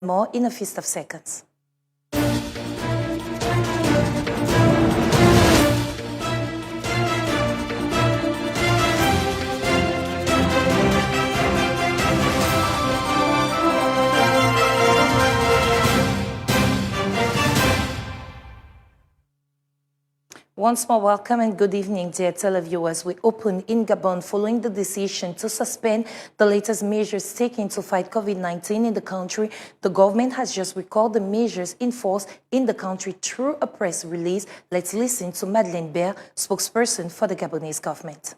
More in a fist of seconds. Once more, welcome and good evening, dear televiewers. We open in Gabon following the decision to suspend the latest measures taken to fight COVID-19 in the country. The government has just recalled the measures in force in the country through a press release. Let's listen to Madeleine Baird, spokesperson for the Gabonese government.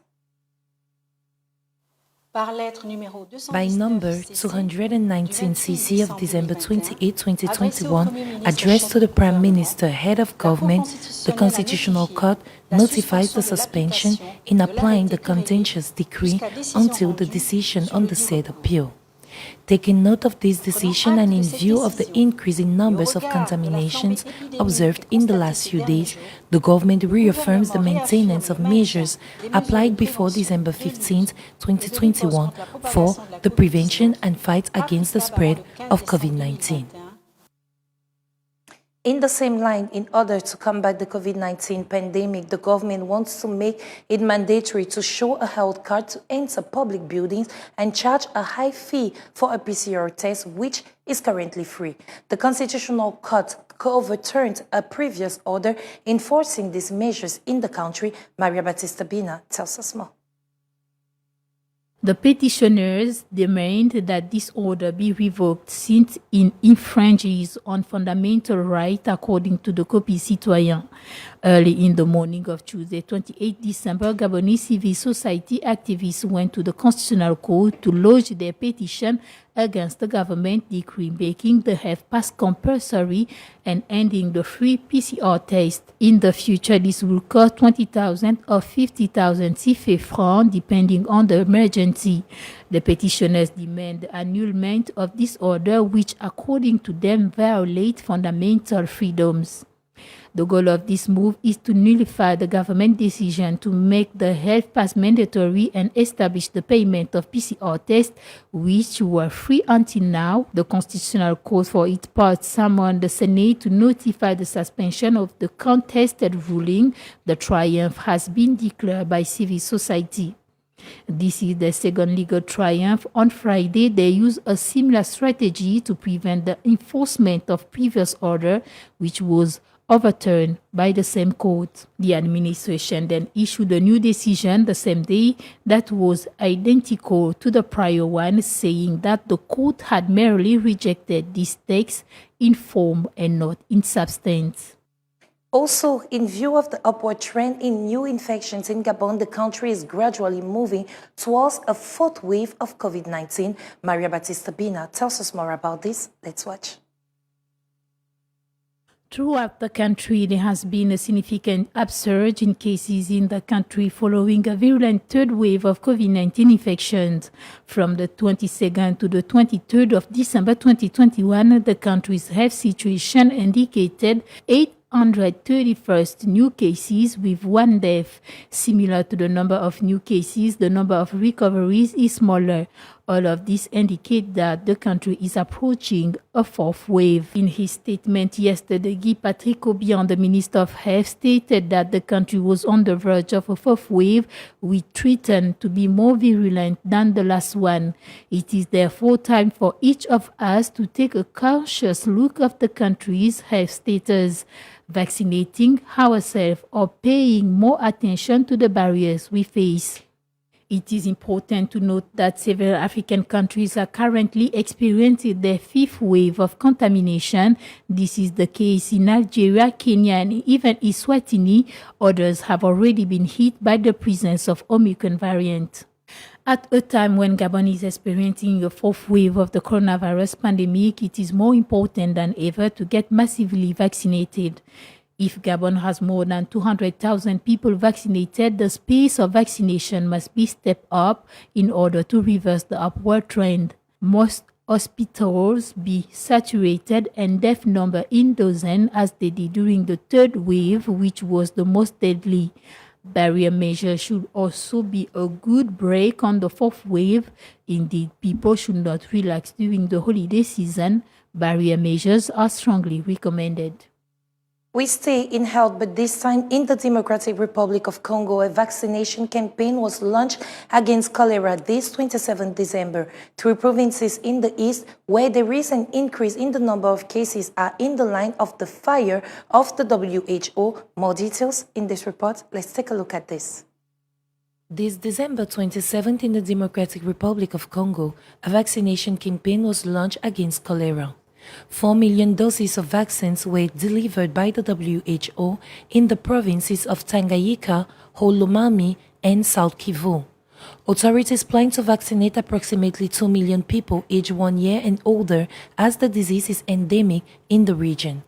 By number 219 CC of December 28, 2021, addressed to the Prime Minister, head of government, the Constitutional Court notifies the suspension in applying the contentious decree until the decision on the said appeal. Taking note of this decision and in view of the increasing numbers of contaminations observed in the last few days, the government reaffirms the maintenance of measures applied before December 15, 2021 for the prevention and fight against the spread of COVID-19. In the same line, in order to combat the COVID-19 pandemic, the government wants to make it mandatory to show a health card to enter public buildings and charge a high fee for a PCR test, which is currently free. The Constitutional Court overturned a previous order enforcing these measures in the country. Maria Batista Bina tells us more. The petitioners demand that this order be revoked since it infringes on fundamental rights according to the Copie Citoyen. Early in the morning of Tuesday, 28 December, Gabonese civil society activists went to the Constitutional Court to lodge their petition against the government decree making the health pass compulsory and ending the free PCR test. In the future, this will cost 20,000 or 50,000 CFA francs, depending on the emergency. The petitioners demand the annulment of this order, which, according to them, violates fundamental freedoms. The goal of this move is to nullify the government decision to make the health pass mandatory and establish the payment of PCR tests, which were free until now. The Constitutional Court, for its part, summoned the Senate to notify the suspension of the contested ruling. The triumph has been declared by civil society. This is the second legal triumph. On Friday, they used a similar strategy to prevent the enforcement of previous order, which was overturned by the same court. The administration then issued a new decision the same day that was identical to the prior one, saying that the court had merely rejected this text in form and not in substance. Also, in view of the upward trend in new infections in Gabon, the country is gradually moving towards a fourth wave of COVID-19. Maria Batista Bina tells us more about this. Let's watch. Throughout the country, there has been a significant upsurge in cases in the country following a virulent third wave of COVID-19 infections. From the 22nd to the 23rd of December 2021, the country's health situation indicated 831st new cases with one death. Similar to the number of new cases, the number of recoveries is smaller. All of this indicate that the country is approaching a fourth wave. In his statement yesterday, Guy Patrick Obiang, the Minister of Health, stated that the country was on the verge of a fourth wave, which threatened to be more virulent than the last one. It is therefore time for each of us to take a cautious look at the country's health status, vaccinating ourselves or paying more attention to the barriers we face. It is important to note that several African countries are currently experiencing their fifth wave of contamination. This is the case in Nigeria, Kenya, and even Eswatini. Others have already been hit by the presence of Omicron variant. At a time when Gabon is experiencing a fourth wave of the coronavirus pandemic, it is more important than ever to get massively vaccinated. If Gabon has more than 200,000 people vaccinated, the pace of vaccination must be stepped up in order to reverse the upward trend. Most hospitals be saturated and death number in dozens as they did during the third wave, which was the most deadly. Barrier measures should also be a good break on the fourth wave. Indeed, people should not relax during the holiday season. Barrier measures are strongly recommended. We stay in health, but this time in the Democratic Republic of Congo, a vaccination campaign was launched against cholera this 27 December. 3 provinces in the east where there is an increase in the number of cases are in the line of the fire of the WHO. More details in this report. Let's take a look at this. This December 27th in the Democratic Republic of Congo, a vaccination campaign was launched against cholera. 4 million doses of vaccines were delivered by the WHO in the provinces of Tanganyika, Holomami, and South Kivu. Authorities plan to vaccinate approximately 2 million people aged 1 year and older as the disease is endemic in the region.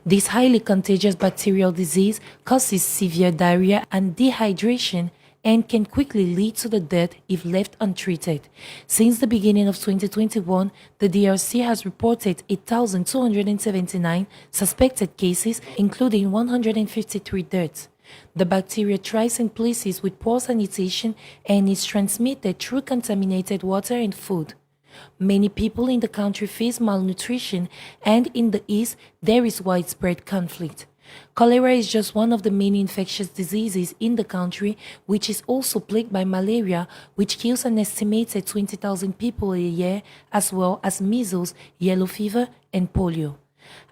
This highly contagious bacterial disease causes severe diarrhea and dehydration and can quickly lead to the death if left untreated. Since the beginning of 2021, the DRC has reported 8,279 suspected cases, including 153 deaths. The bacteria thrives in places with poor sanitation and is transmitted through contaminated water and food. Many people in the country face malnutrition, and in the east, there is widespread conflict. Cholera is just one of the many infectious diseases in the country, which is also plagued by malaria, which kills an estimated 20,000 people a year, as well as measles, yellow fever, and polio.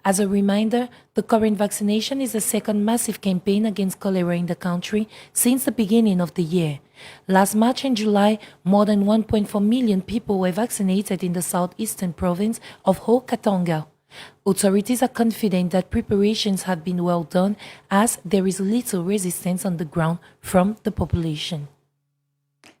As a reminder, the current vaccination is the second massive campaign against cholera in the country since the beginning of the year. Last March and July, more than 1.4 million people were vaccinated in the southeastern province of Haut-Katanga. Authorities are confident that preparations have been well done as there is little resistance on the ground from the population.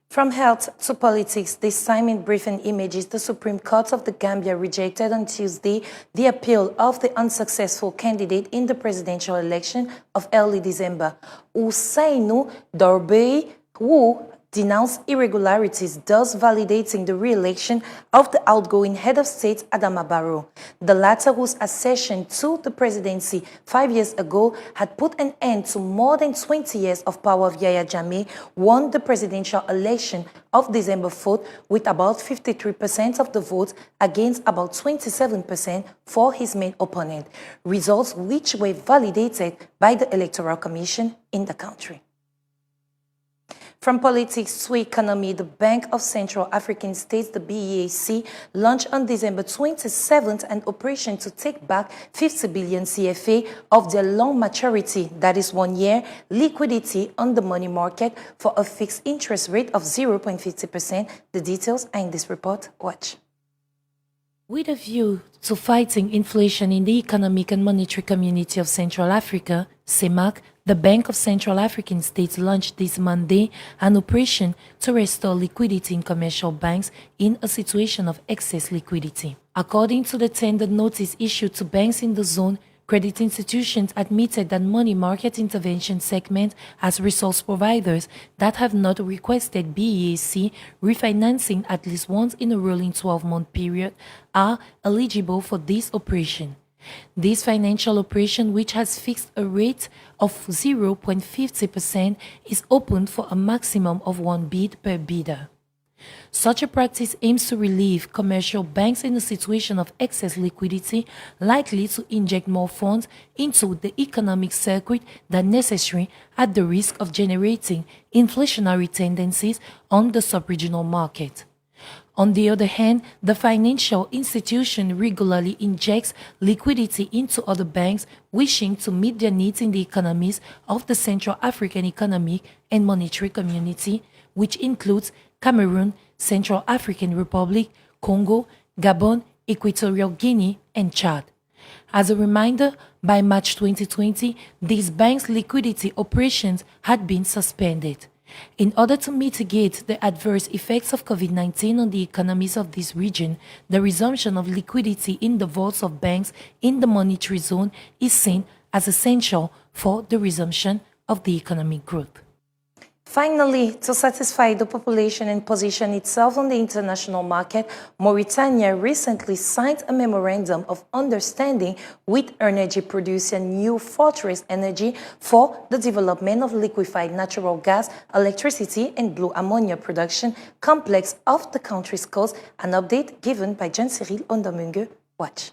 From health to politics, this time in brief and images, the Supreme Court of the Gambia rejected on Tuesday the appeal of the unsuccessful candidate in the presidential election of early December, Ousseynou Dorbey, who denounced irregularities, thus validating the re-election of the outgoing head of state, Adama Barrow. The latter, whose accession to the presidency 5 years ago had put an end to more than 20 years of power of Yahya Jammeh, won the presidential election of December 4th with about 53% of the votes against about 27% for his main opponent, results which were validated by the Electoral Commission in the country. From politics to economy, the Bank of Central African States, the BEAC, launched on December 27th an operation to take back 50 billion CFA of their long maturity, that is 1 year, liquidity on the money market for a fixed interest rate of 0.50%. The details are in this report. Watch. With a view to fighting inflation in the Economic and Monetary Community of Central Africa, CEMAC, the Bank of Central African States launched this Monday an operation to restore liquidity in commercial banks in a situation of excess liquidity. According to the tender notice issued to banks in the zone, credit institutions admitted that money market intervention segment as resource providers that have not requested BEAC refinancing at least once in a rolling 12-month period are eligible for this operation. This financial operation, which has fixed a rate of 0.50%, is open for a maximum of 1 bid per bidder. Such a practice aims to relieve commercial banks in a situation of excess liquidity, likely to inject more funds into the economic circuit than necessary at the risk of generating inflationary tendencies on the sub-regional market. On the other hand, the financial institution regularly injects liquidity into other banks wishing to meet their needs in the economies of the Central African Economic and Monetary Community, which includes Cameroon, Central African Republic, Congo, Gabon, Equatorial Guinea, and Chad. As a reminder, by March 2020, these banks' liquidity operations had been suspended. In order to mitigate the adverse effects of COVID-19 on the economies of this region, the resumption of liquidity in the vaults of banks in the monetary zone is seen as essential for the resumption of the economic growth. Finally, to satisfy the population and position itself on the international market, Mauritania recently signed a memorandum of understanding with energy producer New Fortress Energy for the development of liquefied natural gas, electricity, and blue ammonia production complex off the country's coast. An update given by Jean-Cyril Ondamungue. Watch.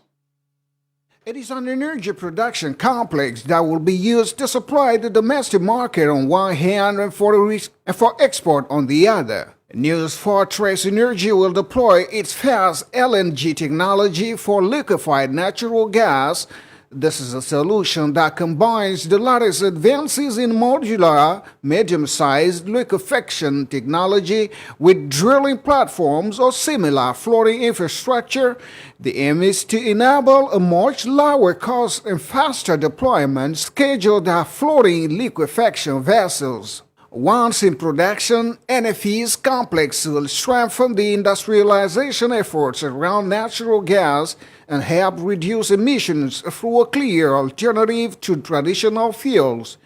It is an energy production complex that will be used to supply the domestic market on one hand and for export on the other. New Fortress Energy will deploy its fast LNG technology for liquefied natural gas. This is a solution that combines the latest advances in modular, medium-sized liquefaction technology with drilling platforms or similar floating infrastructure. The aim is to enable a much lower cost and faster deployment scheduled of floating liquefaction vessels. Once in production, NFE's complex will strengthen the industrialization efforts around natural gas and help reduce emissions through a clear alternative to traditional fuels.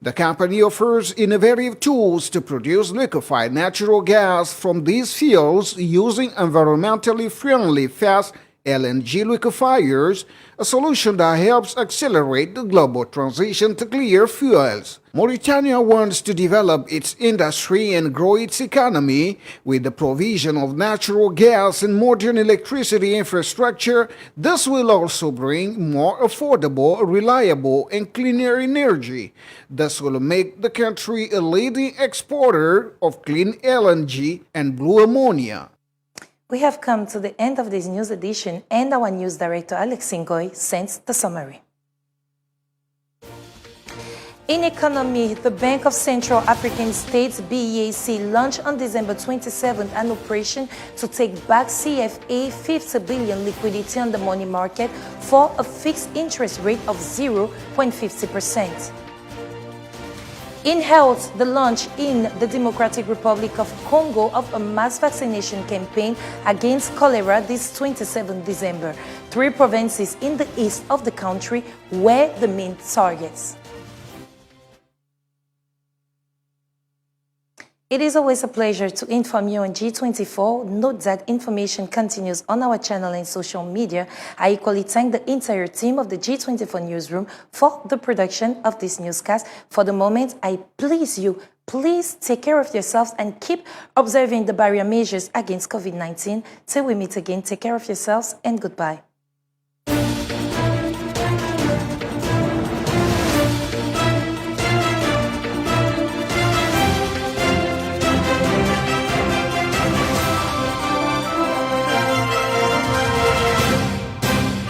The company offers innovative tools to produce liquefied natural gas from these fuels using environmentally friendly fast LNG liquefiers, a solution that helps accelerate the global transition to clear fuels. Mauritania wants to develop its industry and grow its economy with the provision of natural gas and modern electricity infrastructure. This will also bring more affordable, reliable, and cleaner energy. This will make the country a leading exporter of clean LNG and blue ammonia. We have come to the end of this news edition, and our news director Alex Ngoy sends the summary. In economy, the Bank of Central African States, BEAC, launched on December 27th an operation to take back CFA 50 billion liquidity on the money market for a fixed interest rate of 0.50%. In health, the launch in the Democratic Republic of Congo of a mass vaccination campaign against cholera this 27 December. 3 provinces in the east of the country were the main targets. It is always a pleasure to inform you on G24. Note that information continues on our channel and social media. I equally thank the entire team of the G24 newsroom for the production of this newscast. For the moment, I please you, please take care of yourselves and keep observing the barrier measures against COVID-19. Till we meet again, take care of yourselves and goodbye.